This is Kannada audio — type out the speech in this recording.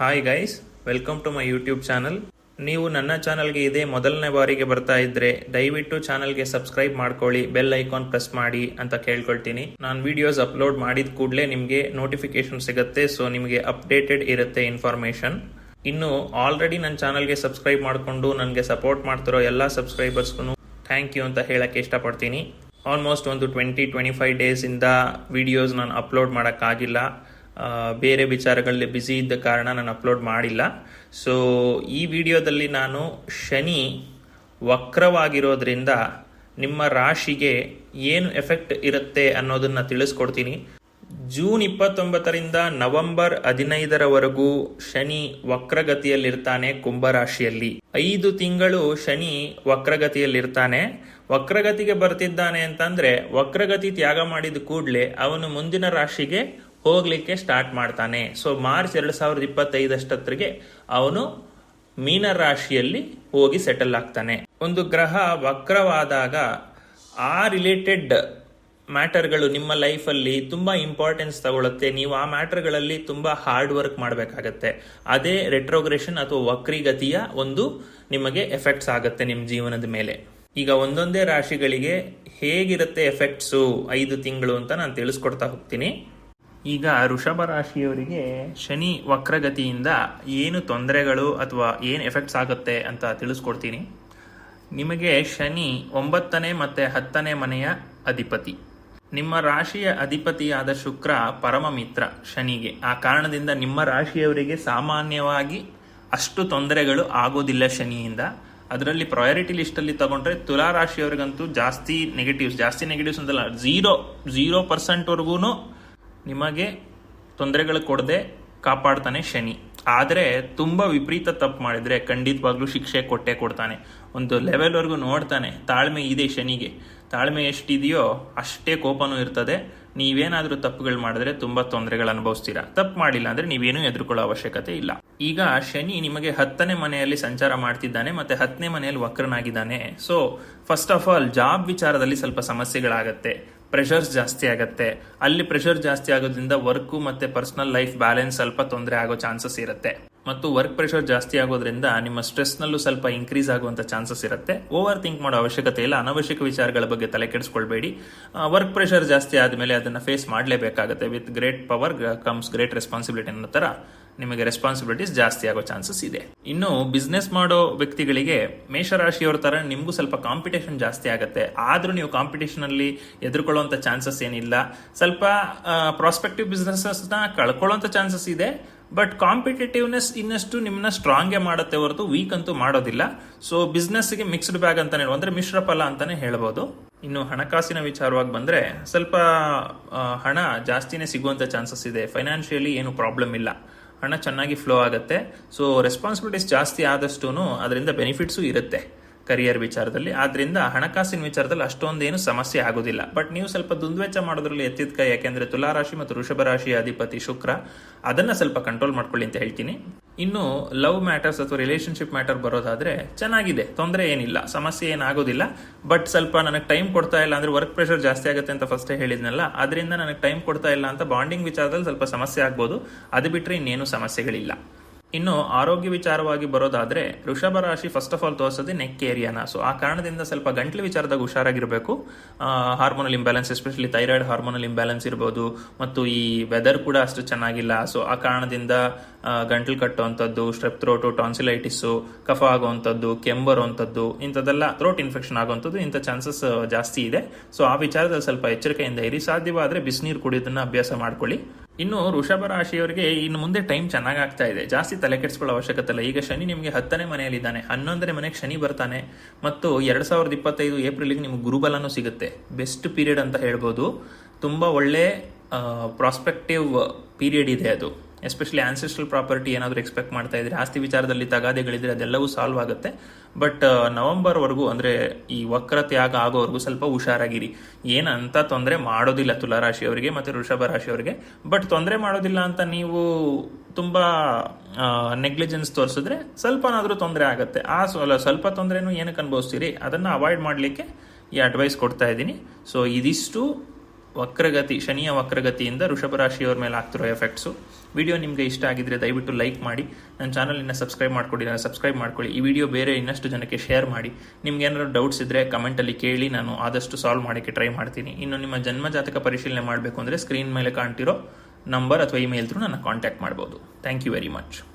Hi guys, welcome to my YouTube channel. ನೀವು ನನ್ನ ಚಾನಲ್ಗೆ ಇದೇ ಮೊದಲನೇ ಬಾರಿಗೆ ಬರ್ತಾ ಇದ್ರೆ ದಯವಿಟ್ಟು ಚಾನಲ್ಗೆ ಸಬ್ಸ್ಕ್ರೈಬ್ ಮಾಡ್ಕೊಳ್ಳಿ, ಬೆಲ್ ಐಕಾನ್ ಪ್ರೆಸ್ ಮಾಡಿ ಅಂತ ಕೇಳ್ಕೊಳ್ತೀನಿ. ನಾನು ವಿಡಿಯೋಸ್ ಅಪ್ಲೋಡ್ ಮಾಡಿದ ಕೂಡಲೇ ನಿಮಗೆ ನೋಟಿಫಿಕೇಶನ್ ಸಿಗುತ್ತೆ, ಸೊ ನಿಮಗೆ ಅಪ್ಡೇಟೆಡ್ ಇರುತ್ತೆ ಇನ್ಫಾರ್ಮೇಶನ್. ಇನ್ನು ಆಲ್ರೆಡಿ ನನ್ನ ಚಾನಲ್ಗೆ ಸಬ್ಸ್ಕ್ರೈಬ್ ಮಾಡಿಕೊಂಡು ನನಗೆ ಸಪೋರ್ಟ್ ಮಾಡ್ತಿರೋ ಎಲ್ಲ ಸಬ್ಸ್ಕ್ರೈಬರ್ಸ್ಗೂ ಥ್ಯಾಂಕ್ ಯು ಅಂತ ಹೇಳಕ್ಕೆ ಇಷ್ಟಪಡ್ತೀನಿ. ಆಲ್ಮೋಸ್ಟ್ ಒಂದು 20-25 ಡೇಸಿಂದ ವಿಡಿಯೋಸ್ ನಾನು ಅಪ್ಲೋಡ್ ಮಾಡೋಕ್ಕಾಗಿಲ್ಲ. ಬೇರೆ ವಿಚಾರಗಳಲ್ಲಿ ಬ್ಯುಸಿ ಇದ್ದ ಕಾರಣ ನಾನು ಅಪ್ಲೋಡ್ ಮಾಡಿಲ್ಲ. ಸೊ ಈ ವಿಡಿಯೋದಲ್ಲಿ ನಾನು ಶನಿ ವಕ್ರವಾಗಿರೋದ್ರಿಂದ ನಿಮ್ಮ ರಾಶಿಗೆ ಏನು ಎಫೆಕ್ಟ್ ಇರುತ್ತೆ ಅನ್ನೋದನ್ನು ತಿಳಿಸ್ಕೊಡ್ತೀನಿ. ಜೂನ್ 29ರಿಂದ ನವೆಂಬರ್ 15ರವರೆಗೂ ಶನಿ ವಕ್ರಗತಿಯಲ್ಲಿರ್ತಾನೆ ಕುಂಭರಾಶಿಯಲ್ಲಿ. 5 ತಿಂಗಳು ಶನಿ ವಕ್ರಗತಿಯಲ್ಲಿರ್ತಾನೆ. ವಕ್ರಗತಿಗೆ ಬರ್ತಿದ್ದಾನೆ ಅಂತಂದ್ರೆ ವಕ್ರಗತಿ ತ್ಯಾಗ ಮಾಡಿದ ಕೂಡಲೇ ಅವನು ಮುಂದಿನ ರಾಶಿಗೆ ಹೋಗ್ಲಿಕ್ಕೆ ಸ್ಟಾರ್ಟ್ ಮಾಡ್ತಾನೆ. ಸೊ ಮಾರ್ಚ್ 2025 ಅವನು ಮೀನ ರಾಶಿಯಲ್ಲಿ ಹೋಗಿ ಸೆಟಲ್ ಆಗ್ತಾನೆ. ಒಂದು ಗ್ರಹ ವಕ್ರವಾದಾಗ ಆ ರಿಲೇಟೆಡ್ ಮ್ಯಾಟರ್ಗಳು ನಿಮ್ಮ ಲೈಫಲ್ಲಿ ತುಂಬಾ ಇಂಪಾರ್ಟೆನ್ಸ್ ತಗೊಳುತ್ತೆ. ನೀವು ಆ ಮ್ಯಾಟರ್ಗಳಲ್ಲಿ ತುಂಬಾ ಹಾರ್ಡ್ ವರ್ಕ್ ಮಾಡಬೇಕಾಗತ್ತೆ. ಅದೇ ರೆಟ್ರೋಗ್ರೆಷನ್ ಅಥವಾ ವಕ್ರಿಗತಿಯ ಒಂದು ನಿಮಗೆ ಎಫೆಕ್ಟ್ಸ್ ಆಗುತ್ತೆ ನಿಮ್ಮ ಜೀವನದ ಮೇಲೆ. ಈಗ ಒಂದೊಂದೇ ರಾಶಿಗಳಿಗೆ ಹೇಗಿರುತ್ತೆ ಎಫೆಕ್ಟ್ಸು 5 ತಿಂಗಳು ಅಂತ ನಾನು ತಿಳಿಸ್ಕೊಡ್ತಾ ಹೋಗ್ತೀನಿ. ಈಗ ವೃಷಭ ರಾಶಿಯವರಿಗೆ ಶನಿ ವಕ್ರಗತಿಯಿಂದ ಏನು ತೊಂದರೆಗಳು ಅಥವಾ ಏನು ಎಫೆಕ್ಟ್ಸ್ ಆಗುತ್ತೆ ಅಂತ ತಿಳಿಸ್ಕೊಡ್ತೀನಿ. ನಿಮಗೆ ಶನಿ 9ನೇ ಮತ್ತು 10ನೇ ಮನೆಯ ಅಧಿಪತಿ. ನಿಮ್ಮ ರಾಶಿಯ ಅಧಿಪತಿಯಾದ ಶುಕ್ರ ಪರಮ ಮಿತ್ರ ಶನಿಗೆ. ಆ ಕಾರಣದಿಂದ ನಿಮ್ಮ ರಾಶಿಯವರಿಗೆ ಸಾಮಾನ್ಯವಾಗಿ ಅಷ್ಟು ತೊಂದರೆಗಳು ಆಗೋದಿಲ್ಲ ಶನಿಯಿಂದ. ಅದರಲ್ಲಿ ಪ್ರಯಾರಿಟಿ ಲಿಸ್ಟಲ್ಲಿ ತಗೊಂಡ್ರೆ ತುಲಾ ರಾಶಿಯವರಿಗಂತೂ ಜಾಸ್ತಿ ನೆಗೆಟಿವ್ಸ್ ಅಂತಲ್ಲ, 0% ನಿಮಗೆ ತೊಂದರೆಗಳು ಕೊಡದೆ ಕಾಪಾಡ್ತಾನೆ ಶನಿ. ಆದರೆ ತುಂಬ ವಿಪರೀತ ತಪ್ಪು ಮಾಡಿದರೆ ಖಂಡಿತವಾಗ್ಲೂ ಶಿಕ್ಷೆ ಕೊಡ್ತಾನೆ. ಒಂದು ಲೆವೆಲ್ವರೆಗೂ ನೋಡ್ತಾನೆ. ತಾಳ್ಮೆ ಇದೆ ಶನಿಗೆ. ತಾಳ್ಮೆ ಎಷ್ಟಿದೆಯೋ ಅಷ್ಟೇ ಕೋಪನೂ ಇರ್ತದೆ. ನೀವೇನಾದರೂ ತಪ್ಪುಗಳು ಮಾಡಿದ್ರೆ ತುಂಬ ತೊಂದರೆಗಳು ಅನುಭವಿಸ್ತೀರಾ. ತಪ್ಪು ಮಾಡಿಲ್ಲ ಅಂದರೆ ನೀವೇನೂ ಎದುರುಕೊಳ್ಳೋ ಅವಶ್ಯಕತೆ ಇಲ್ಲ. ಈಗ ಶನಿ ನಿಮಗೆ 10ನೇ ಮನೆಯಲ್ಲಿ ಸಂಚಾರ ಮಾಡ್ತಿದ್ದಾನೆ ಮತ್ತು 10ನೇ ಮನೆಯಲ್ಲಿ ವಕ್ರನಾಗಿದ್ದಾನೆ. So first of all job ವಿಚಾರದಲ್ಲಿ ಸ್ವಲ್ಪ ಸಮಸ್ಯೆಗಳಾಗತ್ತೆ. ಪ್ರೆಷರ್ಸ್ ಜಾಸ್ತಿ ಆಗುತ್ತೆ. ಅಲ್ಲಿ ಪ್ರೆಷರ್ ಜಾಸ್ತಿ ಆಗೋದ್ರಿಂದ ವರ್ಕು ಮತ್ತು ಪರ್ಸನಲ್ ಲೈಫ್ ಬ್ಯಾಲೆನ್ಸ್ ಸ್ವಲ್ಪ ತೊಂದರೆ ಆಗೋ ಚಾನ್ಸಸ್ ಇರುತ್ತೆ. ಮತ್ತು ವರ್ಕ್ ಪ್ರೆಷರ್ ಜಾಸ್ತಿ ಆಗೋದ್ರಿಂದ ನಿಮ್ಮ ಸ್ಟ್ರೆಸ್ನಲ್ಲೂ ಸ್ವಲ್ಪ ಇನ್ಕ್ರೀಸ್ ಆಗುವಂಥ ಚಾನ್ಸಸ್ ಇರುತ್ತೆ. ಓವರ್ ಥಿಂಕ್ ಮಾಡೋ ಅವಶ್ಯಕತೆ ಇಲ್ಲ. ಅನವಶ್ಯಕ ವಿಚಾರಗಳ ಬಗ್ಗೆ ತಲೆ ಕೆಡಿಸ್ಕೊಳ್ಬೇಡಿ. ವರ್ಕ್ ಪ್ರೆಷರ್ ಜಾಸ್ತಿ ಆದಮೇಲೆ ಅದನ್ನು ಫೇಸ್ ಮಾಡಲೇಬೇಕಾಗುತ್ತೆ. With great power comes great responsibility ಅನ್ನೋ ಥರ ನಿಮಗೆ ರೆಸ್ಪಾನ್ಸಿಬಿಲಿಟೀಸ್ ಜಾಸ್ತಿ ಆಗೋ ಚಾನ್ಸಸ್ ಇದೆ. ಇನ್ನು ಬಿಸ್ನೆಸ್ ಮಾಡೋ ವ್ಯಕ್ತಿಗಳಿಗೆ ಮೇಷರಾಶಿಯವ್ರ ಥರ ನಿಮಗೂ ಸ್ವಲ್ಪ ಕಾಂಪಿಟೇಷನ್ ಜಾಸ್ತಿ ಆಗುತ್ತೆ. ಆದರೂ ನೀವು ಕಾಂಪಿಟೇಷನಲ್ಲಿ ಎದುರ್ಕೊಳ್ಳೋಂಥ ಚಾನ್ಸಸ್ ಏನಿಲ್ಲ. ಸ್ವಲ್ಪ ಪ್ರಾಸ್ಪೆಕ್ಟಿವ್ ಬಿಸ್ನೆಸ್ನ ಕಳ್ಕೊಳ್ಳೋಂಥ ಚಾನ್ಸಸ್ ಇದೆ. ಬಟ್ ಕಾಂಪಿಟೇಟಿವ್ನೆಸ್ ಇನ್ನಷ್ಟು ನಿಮ್ಮನ್ನ ಸ್ಟ್ರಾಂಗೇ ಮಾಡುತ್ತೆ ಹೊರತು ವೀಕ್ ಅಂತೂ ಮಾಡೋದಿಲ್ಲ. ಸೊ ಬಿಸ್ನೆಸ್ಗೆ ಮಿಕ್ಸ್ಡ್ ಬ್ಯಾಗ್ ಅಂತಾನೆ ಅಂದರೆ ಮಿಶ್ರ ಫಲ ಅಂತಾನೆ ಹೇಳ್ಬೋದು. ಇನ್ನು ಹಣಕಾಸಿನ ವಿಚಾರವಾಗಿ ಬಂದರೆ ಸ್ವಲ್ಪ ಹಣ ಜಾಸ್ತಿನೇ ಸಿಗುವಂಥ ಚಾನ್ಸಸ್ ಇದೆ. ಫೈನಾನ್ಷಿಯಲಿ ಏನು ಪ್ರಾಬ್ಲಮ್ ಇಲ್ಲ. ಹಣ ಚೆನ್ನಾಗಿ ಫ್ಲೋ ಆಗುತ್ತೆ. ಸೊ ರೆಸ್ಪಾನ್ಸಿಬಿಲಿಟೀಸ್ ಜಾಸ್ತಿ ಆದಷ್ಟೂ ಅದರಿಂದ ಬೆನಿಫಿಟ್ಸು ಇರುತ್ತೆ ಕರಿಯರ್ ವಿಚಾರದಲ್ಲಿ. ಆದ್ರಿಂದ ಹಣಕಾಸಿನ ವಿಚಾರದಲ್ಲಿ ಅಷ್ಟೊಂದೇನು ಸಮಸ್ಯೆ ಆಗೋದಿಲ್ಲ. ಬಟ್ ನೀವು ಸ್ವಲ್ಪ ದುಂದುವೆಚ್ಚ ಮಾಡೋದ್ರಲ್ಲಿ ಎತ್ತಿದ ಕೈ. ಯಾಕೆಂದ್ರೆ ತುಲಾ ರಾಶಿ ಮತ್ತು ವೃಷಭ ರಾಶಿಯ ಅಧಿಪತಿ ಶುಕ್ರ, ಅದನ್ನ ಸ್ವಲ್ಪ ಕಂಟ್ರೋಲ್ ಮಾಡ್ಕೊಳ್ಳಿ ಅಂತ ಹೇಳ್ತೀನಿ. ಇನ್ನು ಲವ್ ಮ್ಯಾಟರ್ಸ್ ಅಥವಾ ರಿಲೇಶನ್ಶಿಪ್ ಮ್ಯಾಟರ್ ಬರೋದಾದ್ರೆ ಚೆನ್ನಾಗಿದೆ, ತೊಂದರೆ ಏನಿಲ್ಲ, ಸಮಸ್ಯೆ ಏನಾಗೋದಿಲ್ಲ. ಬಟ್ ಸ್ವಲ್ಪ ನನಗೆ ಟೈಮ್ ಕೊಡ್ತಾ ಇಲ್ಲ ಅಂದ್ರೆ ವರ್ಕ್ ಪ್ರೆಷರ್ ಜಾಸ್ತಿ ಆಗುತ್ತೆ ಅಂತ ಫಸ್ಟೇ ಹೇಳಿದ್ನಲ್ಲ, ಅದರಿಂದ ನನಗೆ ಟೈಮ್ ಕೊಡ್ತಾ ಇಲ್ಲ ಅಂತ ಬಾಂಡಿಂಗ್ ವಿಚಾರದಲ್ಲಿ ಸ್ವಲ್ಪ ಸಮಸ್ಯೆ ಆಗ್ಬೋದು. ಅದು ಬಿಟ್ಟರೆ ಇನ್ನೇನು ಸಮಸ್ಯೆಗಳಿಲ್ಲ. ಇನ್ನು ಆರೋಗ್ಯ ವಿಚಾರವಾಗಿ ಬರೋದಾದ್ರೆ ವೃಷಭ ರಾಶಿ ಫಸ್ಟ್ ಆಫ್ ಆಲ್ ತೋರಿಸೋದೇ ನೆಕ್ ಏರಿಯಾನ. ಸೊ ಆ ಕಾರಣದಿಂದ ಸ್ವಲ್ಪ ಗಂಟ್ಲು ವಿಚಾರದಾಗ ಹುಷಾರಾಗಿರಬೇಕು. Hormonal imbalance, especially thyroid hormonal imbalance ಇರ್ಬೋದು. ಮತ್ತು ಈ ವೆದರ್ ಕೂಡ ಅಷ್ಟು ಚೆನ್ನಾಗಿಲ್ಲ. ಸೊ ಆ ಕಾರಣದಿಂದ ಗಂಟ್ಲು ಕಟ್ಟುವಂಥದ್ದು, ಸ್ಟ್ರೆಪ್ ಥ್ರೋಟು, ಟಾನ್ಸಿಲೈಟಿಸ್ಸು, ಕಫ ಆಗುವಂಥದ್ದು, ಕೆಂಬರುವಂಥದ್ದು, ಇಂಥದ್ದೆಲ್ಲ ಥ್ರೋಟ್ ಇನ್ಫೆಕ್ಷನ್ ಆಗುವಂಥದ್ದು, ಇಂಥ ಚಾನ್ಸಸ್ ಜಾಸ್ತಿ ಇದೆ. ಸೊ ಆ ವಿಚಾರದಲ್ಲಿ ಸ್ವಲ್ಪ ಎಚ್ಚರಿಕೆಯಿಂದ ಇರಿ. ಸಾಧ್ಯವಾದರೆ ಬಿಸಿನೀರು ಕುಡಿಯೋದನ್ನ ಅಭ್ಯಾಸ ಮಾಡ್ಕೊಳ್ಳಿ. ಇನ್ನು ವೃಷಭ ರಾಶಿಯವರಿಗೆ ಇನ್ನು ಮುಂದೆ ಟೈಮ್ ಚೆನ್ನಾಗಿ ಆಗ್ತಾ ಇದೆ. ಜಾಸ್ತಿ ತಲೆ ಕೆಡಿಸ್ಕೊಳ್ಳೋ ಅವಶ್ಯಕತೆ ಇಲ್ಲ. ಈಗ ಶನಿ ನಿಮಗೆ 10ನೇ ಮನೆಯಲ್ಲಿದ್ದಾನೆ. 11ನೇ ಮನೆಗೆ ಶನಿ ಬರ್ತಾನೆ. ಮತ್ತು 2025 ಏಪ್ರಿಲ್ಗೆ ನಿಮ್ಗೆ ಗುರುಬಲನೂ ಸಿಗುತ್ತೆ. ಬೆಸ್ಟ್ ಪೀರಿಯಡ್ ಅಂತ ಹೇಳ್ಬೋದು. ತುಂಬ ಒಳ್ಳೆ ಪ್ರಾಸ್ಪೆಕ್ಟಿವ್ ಪೀರಿಯಡ್ ಇದೆ ಅದು. ಎಸ್ಪೆಷಲಿ ಆನ್ಸೆಸ್ಟ್ರಲ್ ಪ್ರಾಪರ್ಟಿ ಏನಾದರೂ ಎಕ್ಸ್ಪೆಕ್ಟ್ ಮಾಡ್ತಾ ಇದ್ರೆ, ಆಸ್ತಿ ವಿಚಾರದಲ್ಲಿ ತಗಾದೆಗಳಿದ್ರೆ ಅದೆಲ್ಲವೂ ಸಾಲ್ವ್ ಆಗುತ್ತೆ. ಬಟ್ ನವೆಂಬರ್ವರೆಗೂ ಅಂದರೆ ಈ ವಕ್ರ ತ್ಯಾಗ ಆಗೋವರೆಗೂ ಸ್ವಲ್ಪ ಹುಷಾರಾಗಿರಿ. ಏನಂತ ತೊಂದರೆ ಮಾಡೋದಿಲ್ಲ ತುಲಾ ರಾಶಿಯವರಿಗೆ ಮತ್ತು ವೃಷಭ ರಾಶಿಯವರಿಗೆ. ಬಟ್ ತೊಂದರೆ ಮಾಡೋದಿಲ್ಲ ಅಂತ ನೀವು ತುಂಬ ನೆಗ್ಲಿಜೆನ್ಸ್ ತೋರಿಸಿದ್ರೆ ಸ್ವಲ್ಪನಾದರೂ ತೊಂದರೆ ಆಗುತ್ತೆ. ಆ ಸ್ವಲ್ಪ ತೊಂದರೆನೂ ಏನಕ್ಕೆ ಅನುಭವಿಸ್ತೀರಿ, ಅದನ್ನು ಅವಾಯ್ಡ್ ಮಾಡಲಿಕ್ಕೆ ಈ ಅಡ್ವೈಸ್ ಕೊಡ್ತಾ ಇದ್ದೀನಿ. ಸೊ ಇದಿಷ್ಟು ಶನಿಯ ವಕ್ರಗತಿಯಿಂದ ವೃಷಭ ರಾಶಿಯವ್ರ ಮೇಲೆ ಆಗ್ತಿರೋ ಎಫೆಕ್ಟ್ಸು. ವಿಡಿಯೋ ನಿಮಗೆ ಇಷ್ಟ ಆಗಿದ್ರೆ ದಯವಿಟ್ಟು ಲೈಕ್ ಮಾಡಿ. ನನ್ನ ಚಾನಲಿನ ಸಬ್ಸ್ಕ್ರೈಬ್ ಮಾಡ್ಕೊಳ್ಳಿ. ಈ ವಿಡಿಯೋ ಬೇರೆ ಇನ್ನಷ್ಟು ಜನಕ್ಕೆ ಶೇರ್ ಮಾಡಿ. ನಿಮ್ಗೆ ಏನಾದ್ರು ಡೌಟ್ಸ್ ಇದ್ದರೆ ಕಮೆಂಟಲ್ಲಿ ಕೇಳಿ, ನಾನು ಆದಷ್ಟು ಸಾಲ್ವ್ ಮಾಡೋಕ್ಕೆ ಟ್ರೈ ಮಾಡ್ತೀನಿ. ಇನ್ನು ನಿಮ್ಮ ಜನ್ಮಜಾತಕ ಪರಿಶೀಲನೆ ಮಾಡಬೇಕು ಅಂದರೆ ಸ್ಕ್ರೀನ್ ಮೇಲೆ ಕಾಣ್ತಿರೋ ನಂಬರ್ ಅಥವಾ ಇಮೇಲ್ ಥ್ರೂ ನನ್ನ ಕಾಂಟ್ಯಾಕ್ಟ್ ಮಾಡ್ಬೋದು. Thank you very much.